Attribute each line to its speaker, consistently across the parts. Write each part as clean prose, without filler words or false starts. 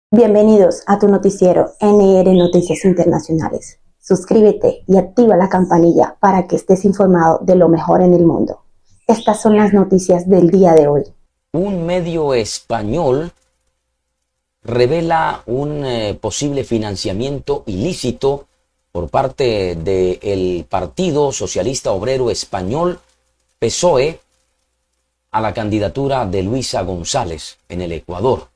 Speaker 1: Bienvenidos a tu noticiero NR Noticias Internacionales. Suscríbete y activa la campanilla para que estés informado de lo mejor en el mundo. Estas son las noticias del día de hoy.
Speaker 2: Un medio español revela un posible financiamiento ilícito por parte del Partido Socialista Obrero Español, PSOE, a la candidatura de Luisa González en el Ecuador.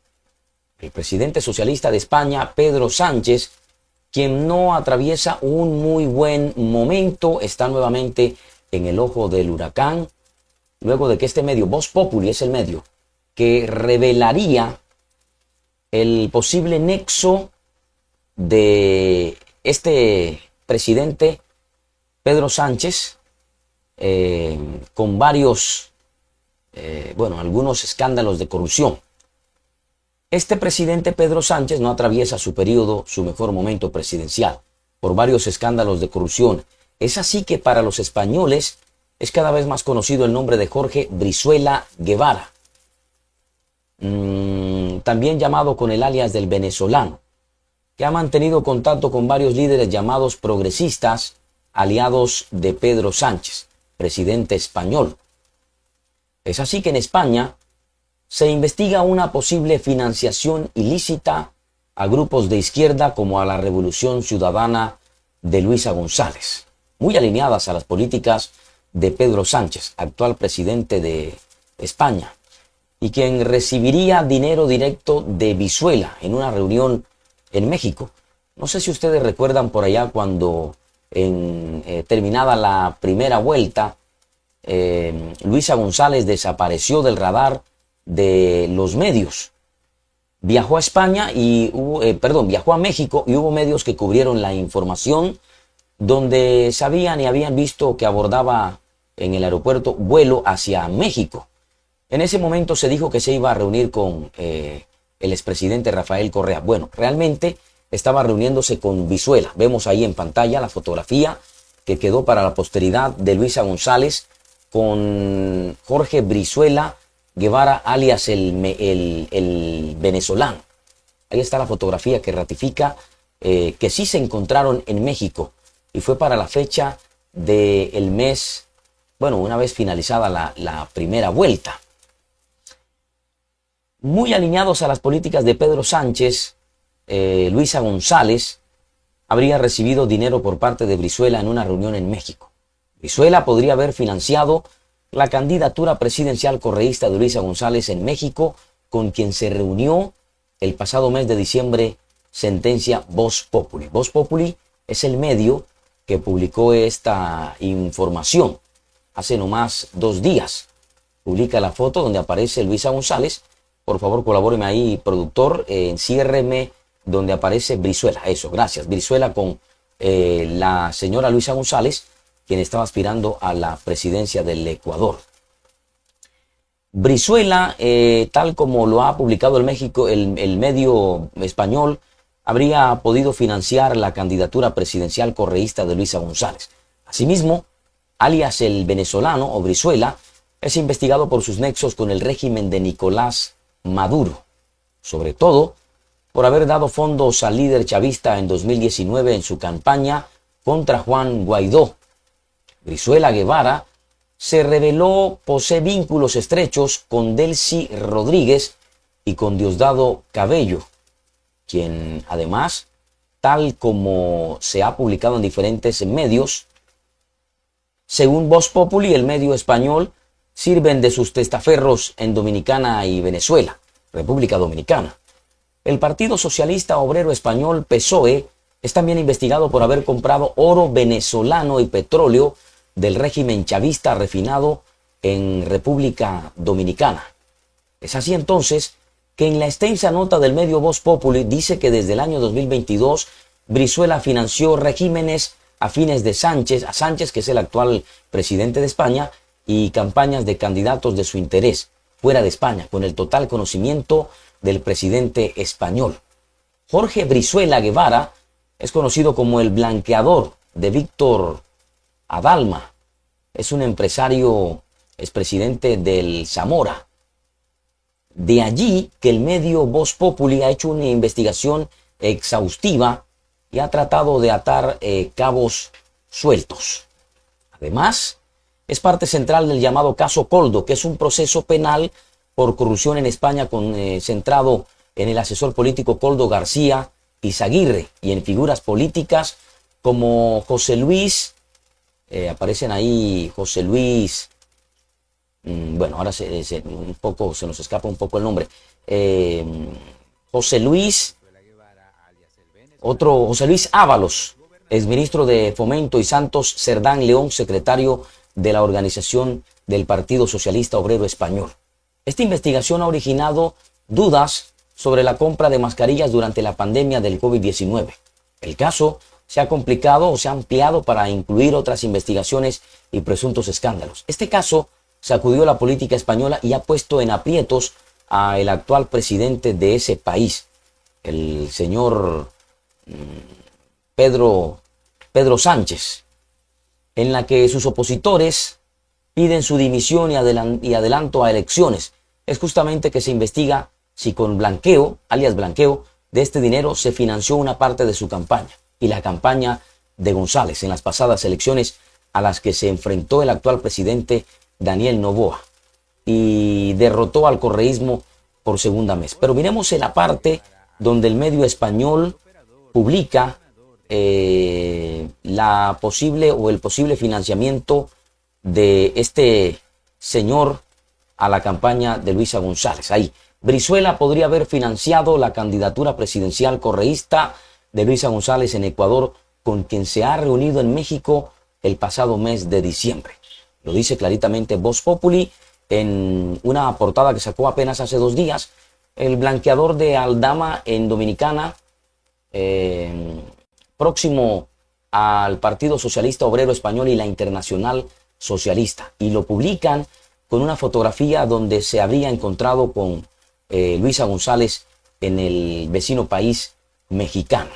Speaker 2: El presidente socialista de España, Pedro Sánchez, quien no atraviesa un muy buen momento, está nuevamente en el ojo del huracán, luego de que este medio, Voz Populi, es el medio que revelaría el posible nexo de este presidente Pedro Sánchez con varios, algunos escándalos de corrupción. Este presidente Pedro Sánchez no atraviesa su periodo, su mejor momento presidencial, por varios escándalos de corrupción. Es así que para los españoles es cada vez más conocido el nombre de Jorge Brizuela Guevara, también llamado con el alias del venezolano, que ha mantenido contacto con varios líderes llamados progresistas, aliados de Pedro Sánchez, presidente español. Es así que en España se investiga una posible financiación ilícita a grupos de izquierda como a la Revolución Ciudadana de Luisa González, muy alineadas a las políticas de Pedro Sánchez, actual presidente de España, y quien recibiría dinero directo de Brizuela en una reunión en México. No sé si ustedes recuerdan por allá cuando terminada la primera vuelta, Luisa González desapareció del radar de los medios. Viajó a España y viajó a México y hubo medios que cubrieron la información donde sabían y habían visto que abordaba en el aeropuerto vuelo hacia México. En ese momento se dijo que se iba a reunir con el expresidente Rafael Correa. Bueno, realmente estaba reuniéndose con Brizuela. Vemos ahí en pantalla la fotografía que quedó para la posteridad de Luisa González con Jorge Brizuela Guevara, alias el venezolano. Ahí está la fotografía que ratifica que sí se encontraron en México y fue para la fecha del mes, una vez finalizada la primera vuelta. Muy alineados a las políticas de Pedro Sánchez, Luisa González habría recibido dinero por parte de Brizuela en una reunión en México. Brizuela podría haber financiado la candidatura presidencial correísta de Luisa González en México, con quien se reunió el pasado mes de diciembre, sentencia Voz Populi. Voz Populi es el medio que publicó esta información hace nomás 2 días. Publica la foto donde aparece Luisa González. Por favor, colabóreme ahí, productor, enciérreme donde aparece Brizuela. Eso, gracias. Brizuela con la señora Luisa González, quien estaba aspirando a la presidencia del Ecuador. Brizuela, tal como lo ha publicado el medio español, habría podido financiar la candidatura presidencial correísta de Luisa González. Asimismo, alias el venezolano o Brizuela, es investigado por sus nexos con el régimen de Nicolás Maduro, sobre todo por haber dado fondos al líder chavista en 2019 en su campaña contra Juan Guaidó. Brizuela Guevara se reveló posee vínculos estrechos con Delcy Rodríguez y con Diosdado Cabello, quien además, tal como se ha publicado en diferentes medios, según Voz Populi, el medio español, sirven de sus testaferros en Dominicana y Venezuela, República Dominicana. El Partido Socialista Obrero Español, PSOE, es también investigado por haber comprado oro venezolano y petróleo del régimen chavista refinado en República Dominicana. Es así entonces que en la extensa nota del medio Voz Populi dice que desde el año 2022 Brizuela financió regímenes afines a Sánchez, que es el actual presidente de España, y campañas de candidatos de su interés fuera de España, con el total conocimiento del presidente español. Jorge Brizuela Guevara es conocido como el blanqueador de Víctor Adalma. Es un empresario, expresidente del Zamora. De allí que el medio Voz Populi ha hecho una investigación exhaustiva y ha tratado de atar cabos sueltos. Además, es parte central del llamado caso Koldo, que es un proceso penal por corrupción en España centrado en el asesor político Koldo García Izaguirre y en figuras políticas como José Luis, aparecen ahí José Luis, bueno, ahora se nos escapa un poco el nombre, José Luis Ábalos, exministro de Fomento, y Santos Cerdán León, secretario de la organización del Partido Socialista Obrero Español. Esta investigación ha originado dudas sobre la compra de mascarillas durante la pandemia del COVID-19. El caso se ha complicado o se ha ampliado para incluir otras investigaciones y presuntos escándalos. Este caso sacudió la política española y ha puesto en aprietos al actual presidente de ese país, el señor Pedro Sánchez, en la que sus opositores piden su dimisión y adelanto a elecciones. Es justamente que se investiga si con blanqueo, alias blanqueo, de este dinero se financió una parte de su campaña y la campaña de González en las pasadas elecciones a las que se enfrentó el actual presidente Daniel Noboa y derrotó al correísmo por segunda vez. Pero miremos en la parte donde el medio español publica el posible financiamiento de este señor a la campaña de Luisa González. Ahí, Brizuela podría haber financiado la candidatura presidencial correísta de Luisa González en Ecuador, con quien se ha reunido en México el pasado mes de diciembre. Lo dice claritamente Voz Populi en una portada que sacó apenas hace 2 días. El blanqueador de Aldama en Dominicana, próximo al Partido Socialista Obrero Español y la Internacional Socialista. Y lo publican con una fotografía donde se habría encontrado con Luisa González en el vecino país mexicano.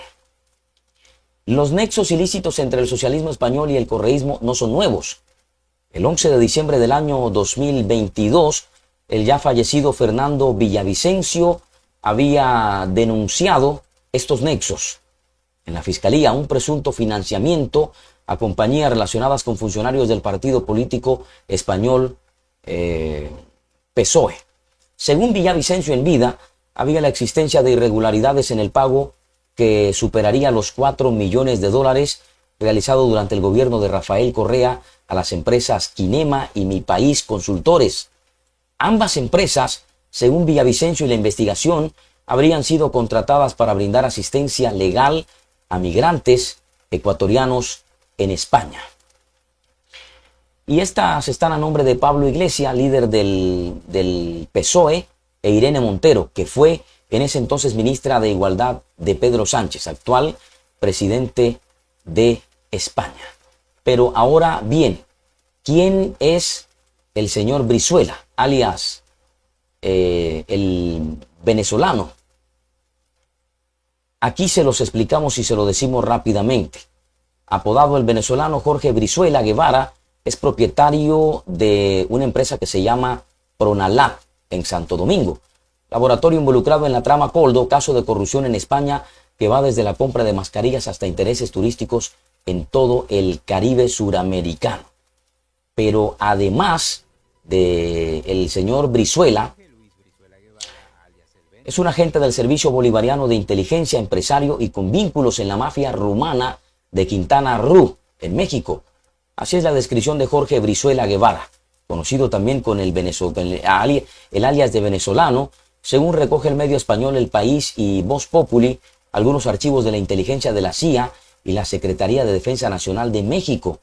Speaker 2: Los nexos ilícitos entre el socialismo español y el correísmo no son nuevos. El 11 de diciembre del año 2022, el ya fallecido Fernando Villavicencio había denunciado estos nexos en la Fiscalía, un presunto financiamiento a compañías relacionadas con funcionarios del partido político español PSOE. Según Villavicencio en vida, había la existencia de irregularidades en el pago que superaría los 4 millones de dólares realizado durante el gobierno de Rafael Correa a las empresas Kinema y Mi País Consultores. Ambas empresas, según Villavicencio y la investigación, habrían sido contratadas para brindar asistencia legal a migrantes ecuatorianos en España. Y estas están a nombre de Pablo Iglesias, líder del PSOE, e Irene Montero, que fue en ese entonces ministra de Igualdad de Pedro Sánchez, actual presidente de España. Pero ahora bien, ¿quién es el señor Brizuela, alias el venezolano? Aquí se los explicamos y se lo decimos rápidamente. Apodado el venezolano Jorge Brizuela Guevara, es propietario de una empresa que se llama Pronalab en Santo Domingo, laboratorio involucrado en la trama Koldo, caso de corrupción en España que va desde la compra de mascarillas hasta intereses turísticos en todo el Caribe suramericano. Pero además del señor Brizuela, es un agente del Servicio Bolivariano de Inteligencia, empresario y con vínculos en la mafia rumana de Quintana Roo, en México. Así es la descripción de Jorge Brizuela Guevara, conocido también con el alias de venezolano, según recoge el medio español El País y Voz Populi, algunos archivos de la inteligencia de la CIA y la Secretaría de Defensa Nacional de México.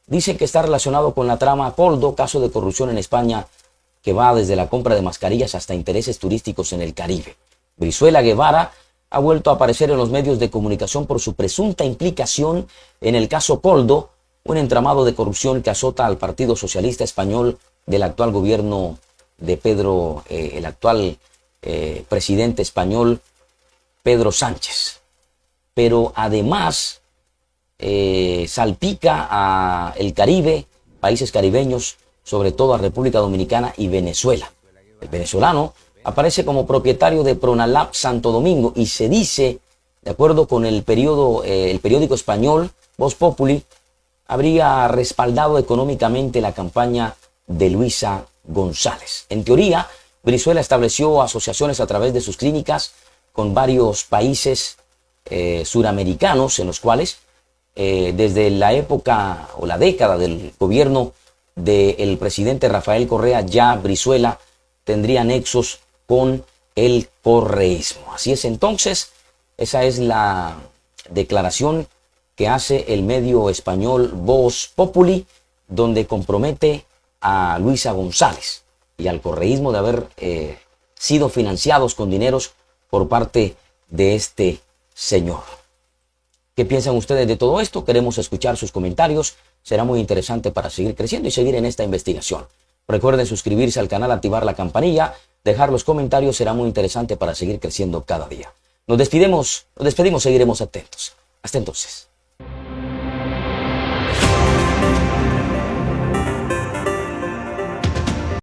Speaker 2: Dice que está relacionado con la trama Koldo, caso de corrupción en España que va desde la compra de mascarillas hasta intereses turísticos en el Caribe. Brizuela Guevara ha vuelto a aparecer en los medios de comunicación por su presunta implicación en el caso Koldo, un entramado de corrupción que azota al Partido Socialista Español del actual gobierno de el actual presidente español Pedro Sánchez. Pero además salpica a el Caribe, países caribeños, sobre todo a República Dominicana y Venezuela. El venezolano aparece como propietario de Pronalab Santo Domingo y se dice, de acuerdo con el periódico español Voz Populi, habría respaldado económicamente la campaña de Luisa González. En teoría, Brizuela estableció asociaciones a través de sus clínicas con varios países suramericanos, en los cuales desde la época o la década del gobierno del presidente Rafael Correa, ya Brizuela tendría nexos con el correísmo. Así es entonces, esa es la declaración que hace el medio español Voz Populi, donde compromete a Luisa González y al correísmo de haber sido financiados con dineros por parte de este señor. ¿Qué piensan ustedes de todo esto? Queremos escuchar sus comentarios. Será muy interesante para seguir creciendo y seguir en esta investigación. Recuerden suscribirse al canal, activar la campanilla, dejar los comentarios. Será muy interesante para seguir creciendo cada día. Nos despedimos, seguiremos atentos. Hasta entonces.